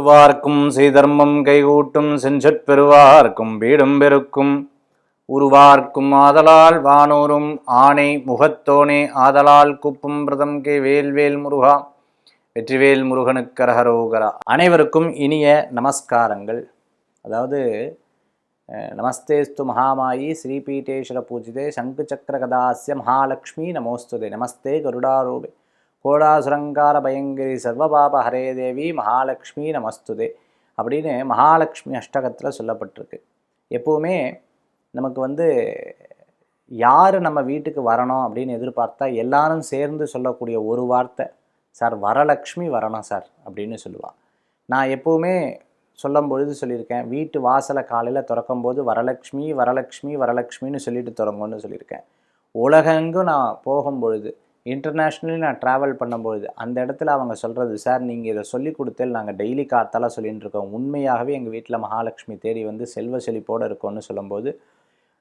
ஒருவார்க்கும் செய்தர்மம் கைகூட்டும் செஞ்சற் பெறுவார்க்கும் வீடும் பெருக்கும் உருவார்க்கும் ஆதலால் வானோரும் ஆணை முகத்தோனே ஆதலால் குப்பும் பிரதம் கே வேல்வேல் முருகா வெற்றிவேல் முருகனுக்கு அரஹரோகரா. அனைவருக்கும் இனிய நமஸ்காரங்கள். அதாவது நமஸ்தேஸ்து மகாமாயி ஸ்ரீபீட்டேஸ்வர பூஜிதே சங்கு சக்கர கதாஸ்ய மகாலட்சுமி நமோஸ்துதே. நமஸ்தே கருடாரூபே கோடாசுரங்கார பயங்கரி சர்வபாப ஹரே தேவி மகாலட்சுமி நமஸ்துதே அப்படின்னு மகாலட்சுமி அஷ்டகத்தில் சொல்லப்பட்டிருக்கு. எப்போவுமே நமக்கு யார் நம்ம வீட்டுக்கு வரணும் அப்படின்னு எதிர்பார்த்தா எல்லாரும் சேர்ந்து சொல்லக்கூடிய ஒரு வார்த்தை, சார் வரலக்ஷ்மி வரணும் சார் அப்படின்னு சொல்லுவாள். நான் எப்போவுமே சொல்லும் பொழுது சொல்லியிருக்கேன், வீட்டு வாசலை காலையில் திறக்கும்போது வரலக்ஷ்மி வரலக்ஷ்மி வரலக்ஷ்மின்னு சொல்லிட்டு தொடங்கும்னு சொல்லியிருக்கேன். உலகெங்கும் நான் போகும்பொழுது, இன்டர்நேஷ்னலி நான் ட்ராவல் பண்ணும்பொழுது அந்த இடத்துல அவங்க சொல்கிறது, சார் நீங்கள் இதை சொல்லி கொடுத்தேன், நாங்கள் டெய்லி காத்தாலாம் சொல்லிகிட்டு இருக்கோம், உண்மையாகவே எங்கள் வீட்டில் மகாலட்சுமி தேடி வந்து செல்வ செழிப்போடு இருக்கோன்னு சொல்லும்போது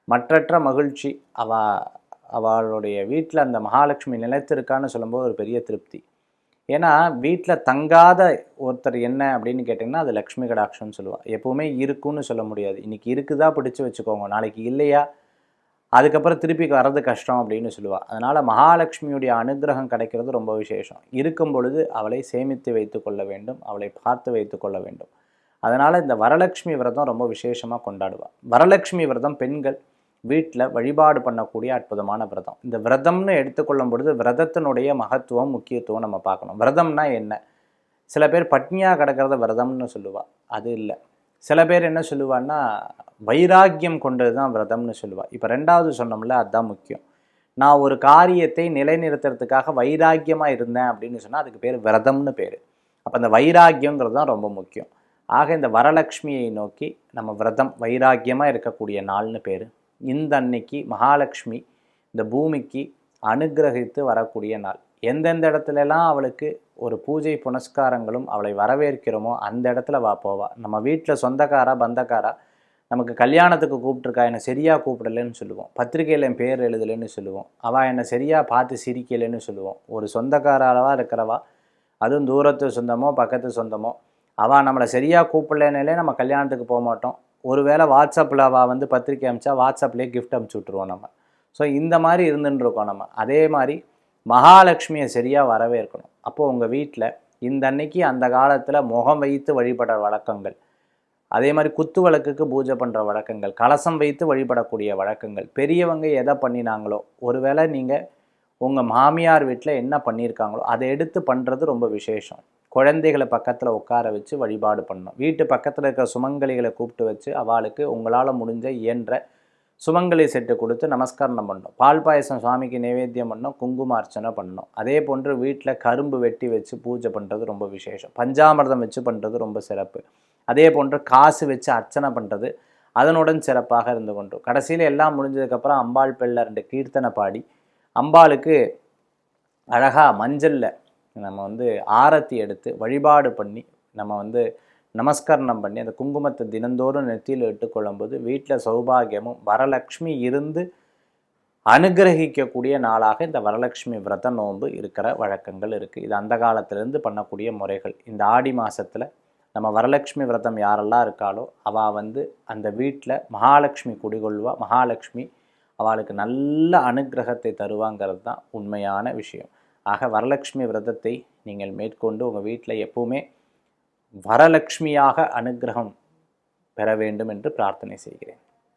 மற்றற்ற மகிழ்ச்சி. அவளுடைய வீட்டில் அந்த மகாலட்சுமி நிலைத்திருக்கான்னு சொல்லும்போது ஒரு பெரிய திருப்தி. ஏன்னா வீட்டில் தங்காத ஒருத்தர் என்ன அப்படின்னு கேட்டிங்கன்னா அது லக்ஷ்மி கடாட்சம்னு சொல்லுவாள். எப்போவுமே இருக்குன்னு சொல்ல முடியாது. இன்றைக்கி இருக்குதா பிடிச்சி வச்சுக்கோங்க, நாளைக்கு இல்லையா அதுக்கப்புறம் திருப்பி வர்றது கஷ்டம் அப்படின்னு சொல்லுவாள். அதனால் மகாலட்சுமியுடைய அனுகிரகம் கிடைக்கிறது ரொம்ப விசேஷம். இருக்கும் பொழுது அவளை சேமித்து வைத்து கொள்ள வேண்டும், அவளை பார்த்து வைத்து கொள்ள வேண்டும். அதனால் இந்த வரலட்சுமி விரதம் ரொம்ப விசேஷமாக கொண்டாடுவாள். வரலட்சுமி விரதம் பெண்கள் வீட்டில் வழிபாடு பண்ணக்கூடிய அற்புதமான விரதம். இந்த விரதம்னு எடுத்துக்கொள்ளும் பொழுது விரதத்தினுடைய மகத்துவம் முக்கியத்துவம் நம்ம பார்க்கணும். விரதம்னா என்ன? சில பேர் பட்னியாக கிடக்கிறத விரதம்னு சொல்லுவாள், அது இல்லை. சில பேர் என்ன சொல்லுவான்னா வைராக்கியம் கொண்டது தான் விரதம்னு சொல்லுவாள். இப்போ ரெண்டாவது சொன்னோம்ல, அதுதான் முக்கியம். நான் ஒரு காரியத்தை நிலைநிறுத்துறதுக்காக வைராக்கியமாக இருந்தேன் அப்படின்னு சொன்னால் அதுக்கு பேர் விரதம்னு பேர். அப்போ அந்த வைராக்கியங்கிறது தான் ரொம்ப முக்கியம். ஆக இந்த வரலட்சுமியை நோக்கி நம்ம விரதம் வைராக்கியமாக இருக்கக்கூடிய நாள்னு பேர். இந்த அன்னைக்கு மகாலட்சுமி இந்த பூமிக்கு அனுகிரகித்து வரக்கூடிய நாள். எந்தெந்த இடத்துலலாம் அவளுக்கு ஒரு பூஜை புனஸ்காரங்களும் அவளை வரவேற்கிறோமோ அந்த இடத்துல போவா. நம்ம வீட்டில் சொந்தக்காரா பந்தக்காரா நமக்கு கல்யாணத்துக்கு கூப்பிட்ருக்கா, என்னை சரியாக கூப்பிடலைன்னு சொல்லுவோம், பத்திரிகையில் என் பேர் எழுதலைன்னு சொல்லுவோம், அவள் என்னை சரியாக பார்த்து சிரிக்கலைன்னு சொல்லுவோம். ஒரு சொந்தக்காராவா இருக்கிறவா, அதுவும் தூரத்து சொந்தமோ பக்கத்து சொந்தமோ, அவள் நம்மளை சரியாக கூப்பிடலனாலே நம்ம கல்யாணத்துக்கு போக மாட்டோம். ஒருவேளை வாட்ஸ்அப்பில் அவள் பத்திரிக்கை அனுப்பிச்சா வாட்ஸ்அப்லேயே கிஃப்ட் அனுப்பிச்சி விட்ருவோம் நம்ம. ஸோ இந்த மாதிரி இருந்துட்டுருக்கோம் நம்ம. அதே மாதிரி மகாலட்சுமியை சரியாக வரவேற்கணும். அப்போது உங்கள் வீட்டில் இந்த அன்னைக்கு அந்த காலத்தில் முகம் வைத்து வழிபடுற வழக்கங்கள், அதே மாதிரி குத்து விளக்குக்கு பூஜை பண்ணுற வழக்கங்கள், கலசம் வைத்து வழிபடக்கூடிய வழக்கங்கள், பெரியவங்க எதை பண்ணினாங்களோ, ஒருவேளை நீங்கள் உங்கள் மாமியார் வீட்டில் என்ன பண்ணியிருக்காங்களோ அதை எடுத்து பண்ணுறது ரொம்ப விசேஷம். குழந்தைகளை பக்கத்தில் உட்கார வச்சு வழிபாடு பண்ணணும். வீட்டு பக்கத்தில் இருக்கிற சுமங்கலிகளை கூப்பிட்டு வச்சு அவளுக்கு உங்களால் முடிஞ்ச இயன்ற சுமங்கலி செட்டு கொடுத்து நமஸ்காரம் பண்ணணும். பால் பாயசம் சுவாமிக்கு நைவேத்தியம் பண்ணணும், குங்கும அர்ச்சனை பண்ணணும். அதே போன்று வீட்டில் கரும்பு வெட்டி வச்சு பூஜை பண்ணுறது ரொம்ப விசேஷம். பஞ்சாமிர்தம் வச்சு பண்ணுறது ரொம்ப சிறப்பு. அதே போன்று காசு வச்சு அர்ச்சனை பண்ணுறது அதனுடன் சிறப்பாக இருந்து கொண்டோம். கடைசியில் எல்லாம் முடிஞ்சதுக்கப்புறம் அம்பாள் பெல்ல 2 கீர்த்தனை பாடி அம்பாளுக்கு அழகாக மஞ்சளில் நம்ம ஆரத்தி எடுத்து வழிபாடு பண்ணி நம்ம நமஸ்கரணம் பண்ணி அந்த குங்குமத்தை தினந்தோறும் நெத்தியில் இட்டுக்கொள்ளும்போது வீட்டில் சௌபாகியமும் வரலட்சுமி இருந்து அனுகிரகிக்கக்கூடிய நாளாக இந்த வரலட்சுமி விரத நோன்பு இருக்கிற வழக்கங்கள் இருக்குது. இது அந்த காலத்திலேருந்து பண்ணக்கூடிய முறைகள். இந்த ஆடி மாதத்தில் நம்ம வரலட்சுமி விரதம் யாரெல்லாம் இருக்காளோ அவள் அந்த வீட்டில் மகாலட்சுமி குடிகொள்வா. மகாலட்சுமி அவளுக்கு நல்ல அனுகிரகத்தை தருவாங்கிறது தான் உண்மையான விஷயம். ஆக வரலட்சுமி விரதத்தை நீங்கள் மேற்கொண்டு உங்கள் வீட்டில் எப்பவுமே வரலட்சுமியாக அனுகிரகம் பெற வேண்டும் என்று பிரார்த்தனை செய்கிறேன்.